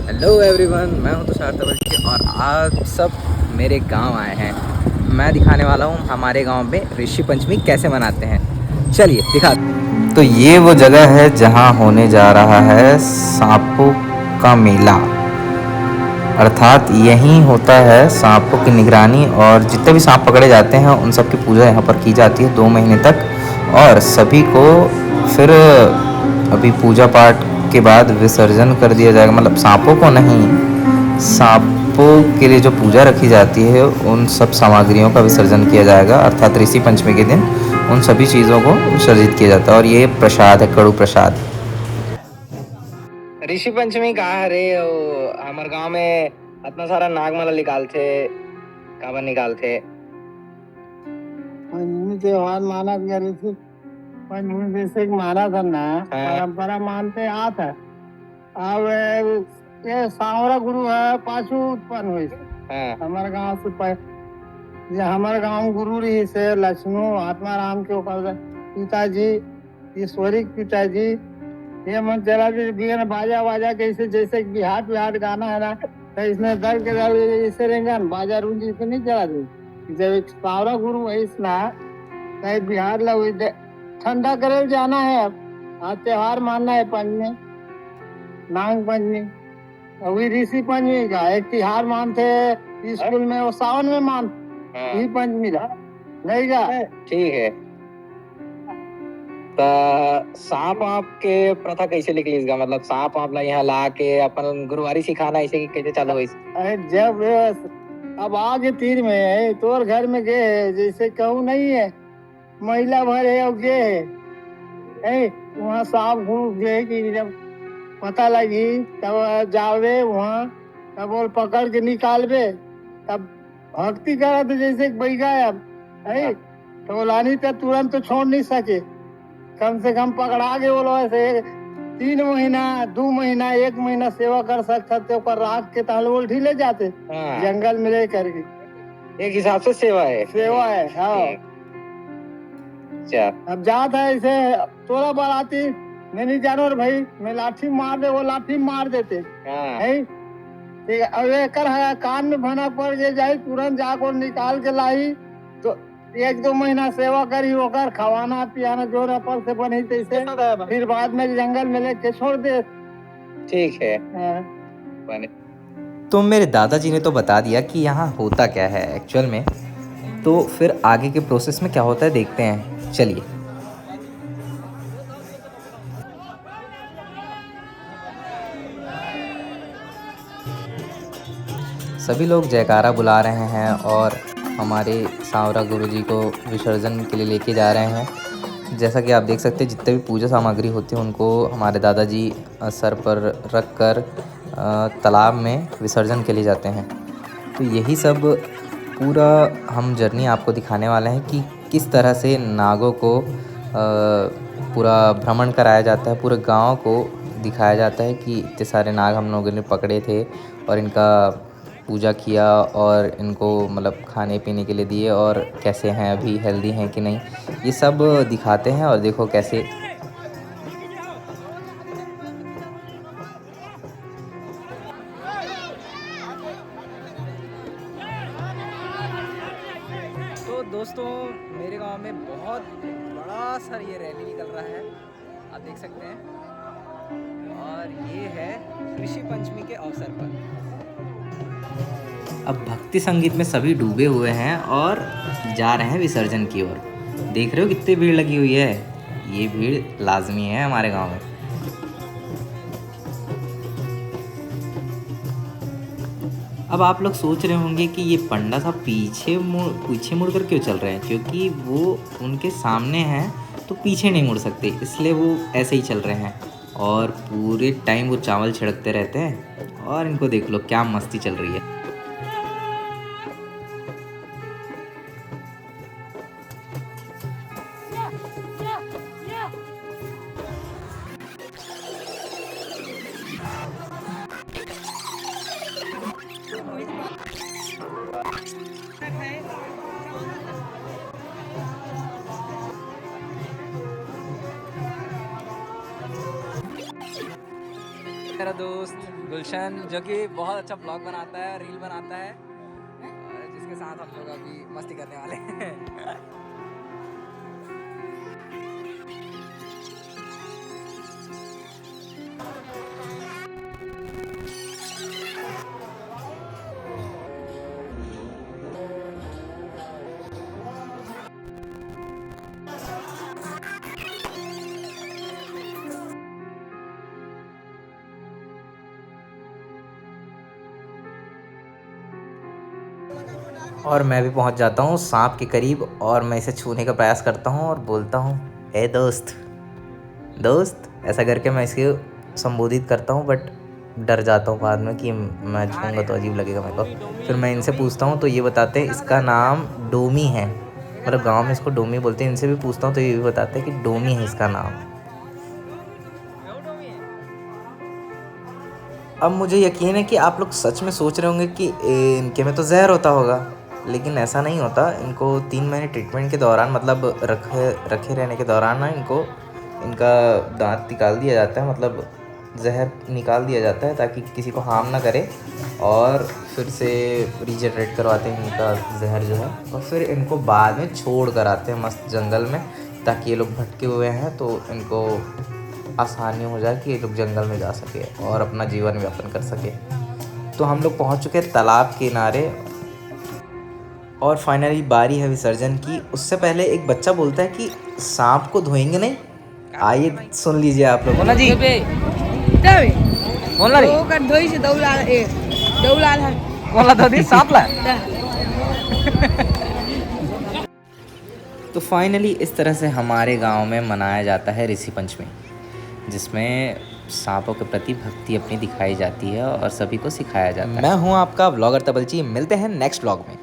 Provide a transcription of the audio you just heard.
Hello everyone, मैं हूं तुषार तवलटी और आप सब मेरे गांव आए हैं। मैं दिखाने वाला हूं हमारे गांव में ऋषि पंचमी कैसे मनाते हैं। चलिए दिखा। तो ये वो जगह है जहां होने जा रहा है सांपों का मेला, अर्थात यहीं होता है सांपों की निगरानी और जितने भी सांप पकड़े जाते हैं उन सब की पूजा यहाँ पर की जाती है 2 महीने तक। और सभी को फिर अभी पूजा पाठ के बाद विसर्जन कर दिया जाएगा, मतलब सांपों को नहीं, सांपों के लिए जो पूजा रखी जाती है उन सब सामग्रियों का विसर्जन किया जाएगा, अर्थात ऋषि पंचमी के दिन उन सभी चीज़ों को विसर्जित किया जाता है। और ये प्रसाद है, कड़ू प्रसाद। ऋषि पंचमी कहाँ है रे? हमारे गांव में इतना सारा नागमाला निकालते, काबर निकालते। पंचमी त्योहार माना गया ऋषि पंचमी जैसे माना था ना, परंपरा मानते आता है। अब ये सांवरा गुरु है पाछू उत्पन्न हुई हमारे गांव से ये हमारे गांव गुरु रही से लक्ष्मण आत्माराम के ऊपर पिताजी ईश्वरी पिताजी ये मन चला बिना बाजा बाजा कैसे जैसे बिहार गाना है ना, तो इसमें दल के दल जैसे रहेंगे बाजा रूंज इसे नहीं चला दी। जब एक सांवरा गुरु है इसना कहीं बिहार लग ठंडा करे जाना है। अब आज त्योहार मानना है पंचमी, नाग पंचमी। अभी ऋषि पंचमी का एक त्योहार मानते स्कूल में, वो सावन में मान ही पंचमी का नहीं का। ठीक है। तो सांप आप के प्रथा कैसे निकली इसका? मतलब सांप आप यहाँ ला के अपन गुरुवारी सिखाना ऐसे कैसे चालू हुई? जब अब आगे तीर में है तोर घर में गए जैसे कहूँ नहीं है महिला भर है और गे है वहाँ सांप घूम गए कि जब पता लगी तब जावे वहाँ तब वो पकड़ के निकालबे तब भक्ति करा तो जैसे बैगा अब है तो लानी तो तुरंत तो छोड़ नहीं सके, कम से कम पकड़ा के बोलो ऐसे 3 महीना 2 महीना 1 महीना सेवा कर सकते थे ऊपर राख के तहलवल ढीले जाते जंगल में ले करके। एक हिसाब से सेवा है, सेवा है। हाँ अब जात है ऐसे तोरा बराती मैं नहीं जानो भाई, मैं लाठी मार दे वो लाठी मार देते है। अब एक कान में भना पड़ गए जाए तुरंत जाकर निकाल के लाई तो 1-2 महीना सेवा करी होकर खवाना पियाना जो पर से बनी तैसे फिर बाद में जंगल में लेके छोड़ दे। ठीक है। तो मेरे दादाजी ने तो बता दिया कि यहाँ होता क्या है एक्चुअल में, तो फिर आगे के प्रोसेस में क्या होता है देखते हैं। चलिए। सभी लोग जयकारा बुला रहे हैं और हमारे सांवरा गुरुजी को विसर्जन के लिए लेके जा रहे हैं। जैसा कि आप देख सकते हैं जितने भी पूजा सामग्री होती है उनको हमारे दादाजी सर पर रख कर तालाब में विसर्जन के लिए जाते हैं। तो यही सब पूरा हम जर्नी आपको दिखाने वाले हैं कि किस तरह से नागों को पूरा भ्रमण कराया जाता है, पूरे गांव को दिखाया जाता है कि इतने सारे नाग हम लोगों ने पकड़े थे और इनका पूजा किया और इनको मतलब खाने पीने के लिए दिए और कैसे हैं, अभी हेल्दी हैं कि नहीं, ये सब दिखाते हैं। और देखो कैसे तो दोस्तों मेरे गांव में बहुत बड़ा सा ये रैली निकल रहा है, आप देख सकते हैं। और ये है ऋषि पंचमी के अवसर पर। अब भक्ति संगीत में सभी डूबे हुए हैं और जा रहे हैं विसर्जन की ओर। देख रहे हो कितनी भीड़ लगी हुई है, ये भीड़ लाजमी है हमारे गांव में। अब आप लोग सोच रहे होंगे कि ये पंडा साहब पीछे मुड़ कर क्यों चल रहे हैं, क्योंकि वो उनके सामने हैं तो पीछे नहीं मुड़ सकते, इसलिए वो ऐसे ही चल रहे हैं। और पूरे टाइम वो चावल छिड़कते रहते हैं और इनको देख लो क्या मस्ती चल रही है। मेरा दोस्त गुलशन जो कि बहुत अच्छा ब्लॉग बनाता है, रील बनाता है, और जिसके साथ हम लोग अभी मस्ती करने वाले हैं। और मैं भी पहुंच जाता हूँ सांप के करीब और मैं इसे छूने का प्रयास करता हूँ और बोलता हूँ, हे दोस्त दोस्त, ऐसा करके मैं इसे संबोधित करता हूँ। बट डर जाता हूँ बाद में कि मैं छूँगा तो अजीब लगेगा मेरे को। फिर मैं इनसे पूछता हूँ तो ये बताते हैं इसका नाम डोमी है, मतलब गांव में इसको डोमी बोलते हैं। इनसे भी पूछता हूँ तो ये भी बताते हैं कि डोमी है इसका नाम। अब मुझे यकीन है कि आप लोग सच में सोच रहे होंगे कि इनके में तो जहर होता होगा, लेकिन ऐसा नहीं होता। इनको 3 महीने ट्रीटमेंट के दौरान, मतलब रखे रहने के दौरान ना, इनका दांत निकाल दिया जाता है, मतलब जहर निकाल दिया जाता है ताकि किसी को हार्म ना करे, और फिर से रीजनरेट करवाते हैं इनका जहर जो है, और फिर इनको बाद में छोड़ कर आते हैं मस्त जंगल में, ताकि ये लोग भटके हुए हैं तो इनको आसानी हो जाए कि ये लोग जंगल में जा सके और अपना जीवन यापन कर सके। तो हम लोग पहुंच चुके हैं तालाब के किनारे और फाइनली बारी है विसर्जन की। उससे पहले एक बच्चा बोलता है कि सांप को धोएंगे नहीं। आइए सुन लीजिए आप लोग। बोला जी, बोला रे, बोला तो दी सांप ला। तो फाइनली इस तरह से हमारे गांव में मनाया जाता है ऋषि पंचमी, जिसमें सांपों के प्रति भक्ति अपनी दिखाई जाती है और सभी को सिखाया जाता है। मैं हूं आपका व्लॉगर तबलची, मिलते हैं नेक्स्ट व्लॉग में।